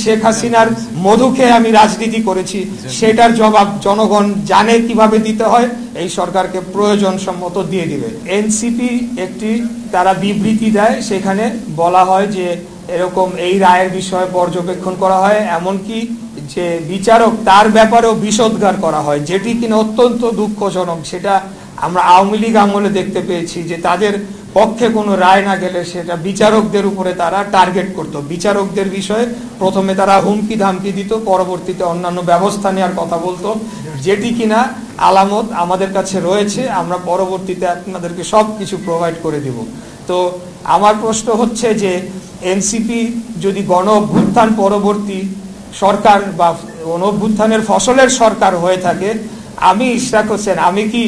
শেখ হাসিনার মধু খেয়ে আমি রাজনীতি করেছি, সেটার জবাব জনগণ জানে কিভাবে দিতে হয়, এই সরকারকে প্রয়োজন সম্মত দিয়ে দিবে। এনসিপি একটি তারা বিবৃতি দেয়, সেখানে বলা হয় যে এরকম এই রায়ের বিষয়ে পর্যবেক্ষণ করা হয়, এমনকি যে বিচারক তার ব্যাপারেও বিষোদ্গার করা হয়, যেটি কিনা অত্যন্ত দুঃখজনক। সেটা আমরা আওয়ামী লীগ আমলে দেখতে পেয়েছি যে তাদের পক্ষে কোনো রায় না গেলে সেটা বিচারকদের উপরে তারা টার্গেট করত। বিচারকদের বিষয়ে প্রথমে তারা হুমকি ধামকি দিত, পরবর্তীতে অন্যান্য ব্যবস্থা নেওয়ার কথা বলতো, যেটি কিনা আলামত আমাদের কাছে রয়েছে। আমরা পরবর্তীতে আপনাদেরকে সব কিছু প্রোভাইড করে দিব। তো আমার প্রশ্ন হচ্ছে যে এনসিপি যদি গণ অভ্যুত্থান পরবর্তী সরকার বা গণ অভ্যুত্থানের ফসলের সরকার হয়ে থাকে, আমি ইশরাক হোসেন, আমি কি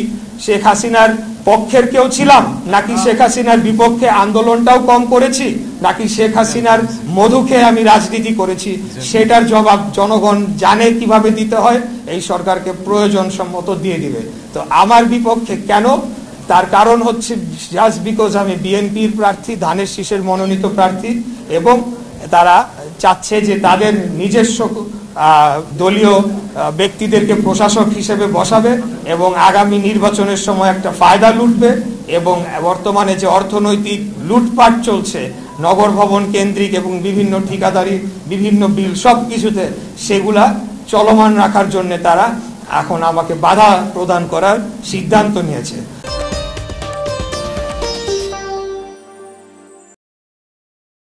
শেখ হাসিনার পক্ষের কেউ ছিলাম, নাকি শেখ হাসিনার বিপক্ষে আন্দোলনটাও কম করেছি, নাকি শেখ হাসিনার মধু খেয়ে আমি রাজনীতি করেছি, সেটার জবাব জনগণ জানে কিভাবে দিতে হয়, এই সরকারকে প্রয়োজন সম্মত দিয়ে দিবে। তো আমার বিপক্ষে কেন, তার কারণ হচ্ছে জাস্ট বিকজ আমি বিএনপির প্রার্থী, ধানের শীষের মনোনীত প্রার্থী, এবং তারা চাচ্ছে যে তাদের নিজস্ব দলীয় ব্যক্তিদেরকে প্রশাসক হিসেবে বসাবে এবং আগামী নির্বাচনের সময় একটা ফায়দা লুটবে। এবং বর্তমানে যে অর্থনৈতিক লুটপাট চলছে নগর ভবন কেন্দ্রিক এবং বিভিন্ন ঠিকাদারি, বিভিন্ন বিল, সব কিছুতে সেগুলা চলমান রাখার জন্য তারা এখন আমাকে বাধা প্রদান করার সিদ্ধান্ত নিয়েছে।